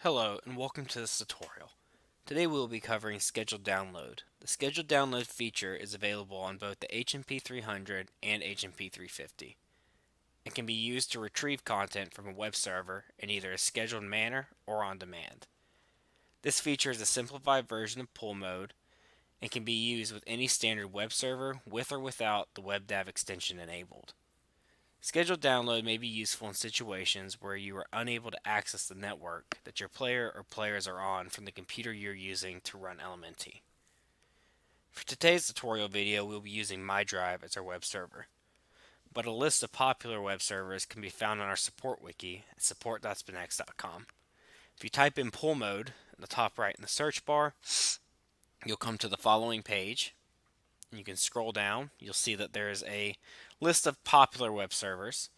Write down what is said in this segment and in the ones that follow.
Hello and welcome to this tutorial. Today we will be covering scheduled download. The scheduled download feature is available on both the HMP 300 and HMP 350. It can be used to retrieve content from a web server in either a scheduled manner or on demand. This feature is a simplified version of pull mode and can be used with any standard web server with or without the WebDAV extension enabled. Scheduled download may be useful in situations where you are unable to access the network that your player or players are on from the computer you're using to run Elementy. For today's tutorial video, we'll be using MyDrive as our web server, but a list of popular web servers can be found on our support wiki at support.spinex.com. If you type in pull mode in the top right in the search bar, you'll come to the following page. You can scroll down. You'll see that there is a list of popular web servers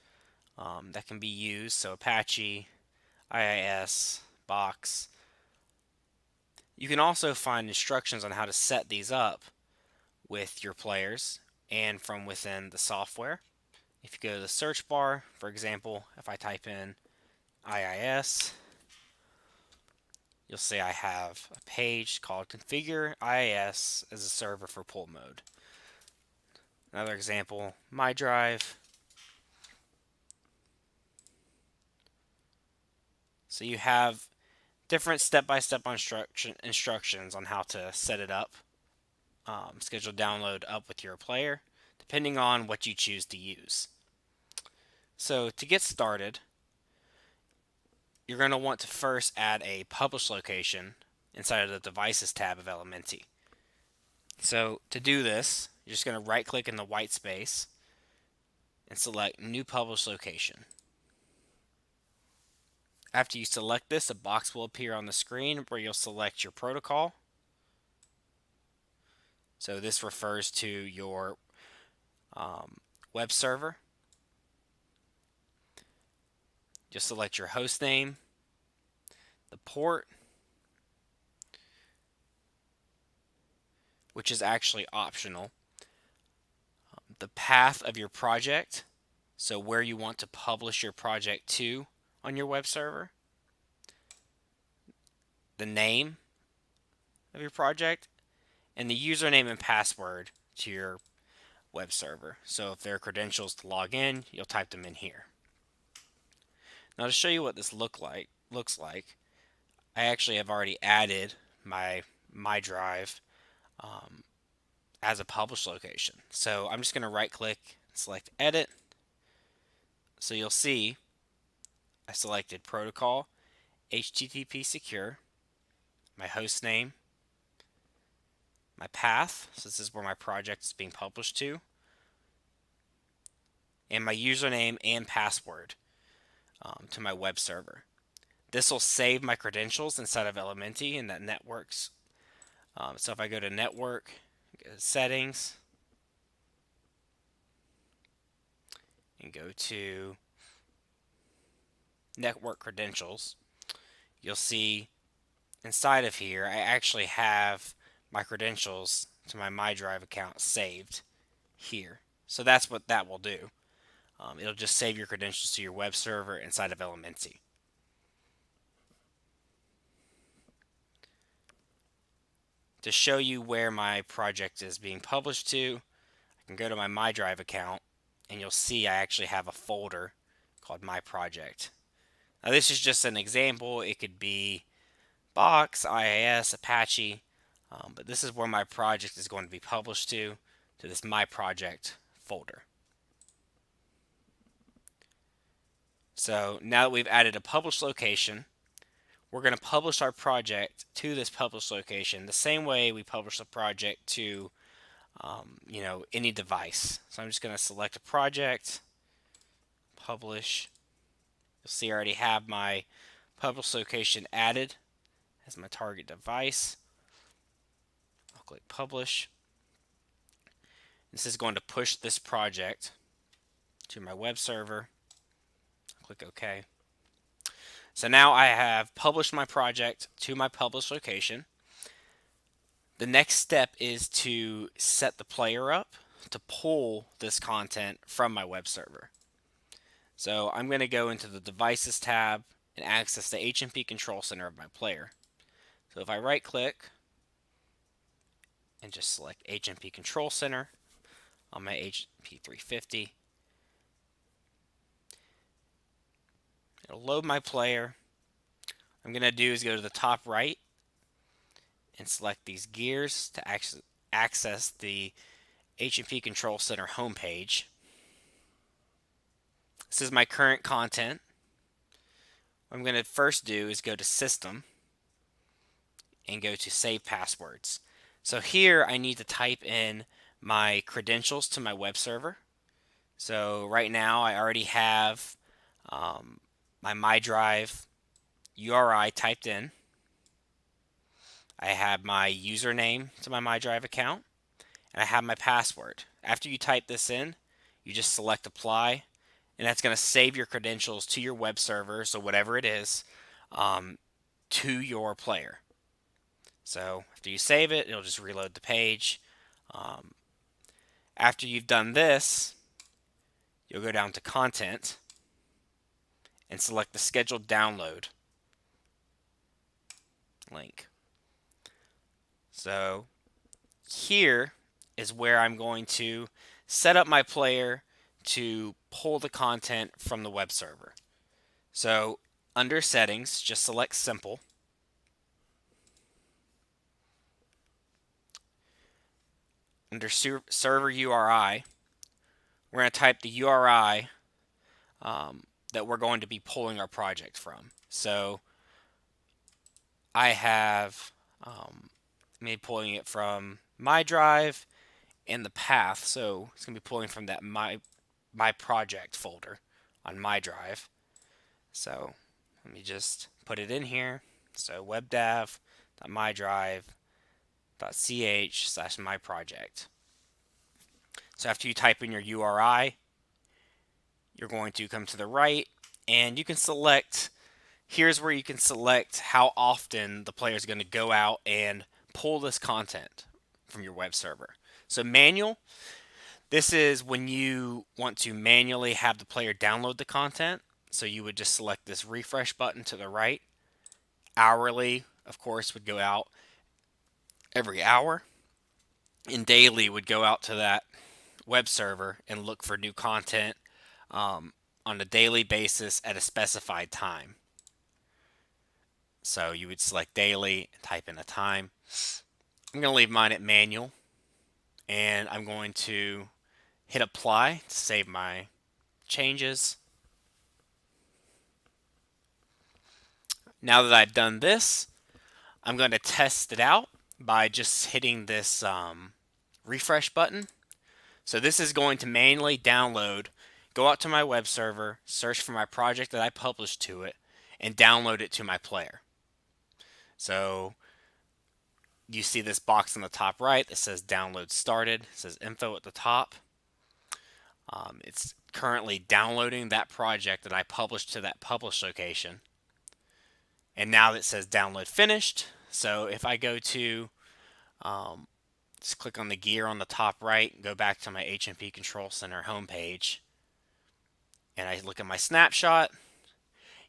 that can be used. So Apache, IIS, Box. You can also find instructions on how to set these up with your players and from within the software. If you go to the search bar, for example, if I type in IIS, you'll see I have a page called Configure IIS as a server for pull mode. Another example, MyDrive. So you have different step-by-step instructions on how to set it up, schedule download up with your player, depending on what you choose to use. So to get started, you're going to want to first add a publish location inside of the Devices tab of Elementy. So to do this, you're just going to right-click in the white space and select New Publish Location. After you select this, a box will appear on the screen where you'll select your protocol. So this refers to your web server. Just select your host name, the port, which is actually optional, the path of your project, so where you want to publish your project to on your web server, the name of your project, and the username and password to your web server. So if there are credentials to log in, you'll type them in here. Now to show you what this looks like, I actually have already added my MyDrive as a publish location. So I'm just going to right click, select edit. So you'll see I selected protocol, HTTP secure, my host name, my path, so this is where my project is being published to, and my username and password to my web server. This will save my credentials inside of Elementy and that networks. So if I go to network, go to settings, and go to network credentials, you'll see inside of here I actually have my credentials to my MyDrive account saved here. So that's what that will do. It'll just save your credentials to your web server inside of Elementy. To show you where my project is being published to, I can go to my MyDrive account and you'll see I actually have a folder called My Project. Now this is just an example. It could be Box, IIS, Apache, but this is where my project is going to be published to this My Project folder. So now that we've added a publish location, we're going to publish our project to this publish location the same way we publish the project to any device. So I'm just going to select a project, publish. You'll see I already have my publish location added as my target device. I'll click publish. This is going to push this project to my web server. Click OK. So now I have published my project to my publish location. The next step is to set the player up to pull this content from my web server. So I'm going to go into the Devices tab, and access the HMP control center of my player. So if I right click and just select HMP control center on my HMP 350, it'll load my player. What I'm going to do is go to the top right and select these gears to access the HMP Control Center homepage. This is my current content. What I'm going to first do is go to System and go to Save Passwords. So here I need to type in my credentials to my web server. So right now I already have my MyDrive URI typed in. I have my username to my MyDrive account, and I have my password. After you type this in, you just select Apply, and that's going to save your credentials to your web server, so whatever it is, to your player. So after you save it, it'll just reload the page. After you've done this, you'll go down to Content and select the Scheduled Download link. So here is where I'm going to set up my player to pull the content from the web server. So under Settings, just select Simple. Under Server URI, we're going to type the URI that we're going to be pulling our project from. So I have me pulling it from MyDrive and the path, so it's going to be pulling from that my project folder on MyDrive. So let me just put it in here. So webdev.myDrive.ch/myproject. So after you type in your URI, you're going to come to the right, and you can select, here's where you can select how often the player is going to go out and pull this content from your web server. So manual, this is when you want to manually have the player download the content. So you would just select this refresh button to the right. Hourly, of course, would go out every hour. And daily would go out to that web server and look for new content on a daily basis at a specified time. So you would select daily and type in a time. I'm going to leave mine at manual, and I'm going to hit apply to save my changes. Now that I've done this, I'm going to test it out by just hitting this refresh button. So this is going to manually download, go out to my web server, search for my project that I published to it, and download it to my player. So you see this box on the top right that says download started. It says info at the top. It's currently downloading that project that I published to that publish location. And now it says download finished. So if I go to, just click on the gear on the top right, go back to my HMP Control Center homepage, and I look at my snapshot,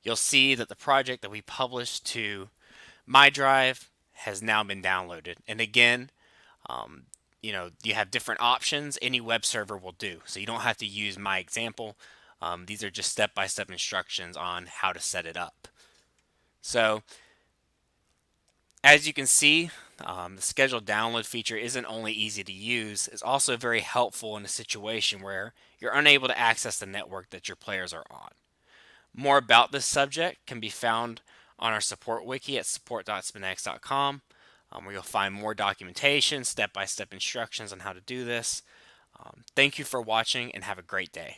you'll see that the project that we published to MyDrive has now been downloaded. And again, you have different options. Any web server will do. So you don't have to use my example. These are just step-by-step instructions on how to set it up. So as you can see, the scheduled download feature isn't only easy to use, it's also very helpful in a situation where you're unable to access the network that your players are on. More about this subject can be found on our support wiki at support.spinx.com, where you'll find more documentation, step-by-step instructions on how to do this. Thank you for watching, and have a great day.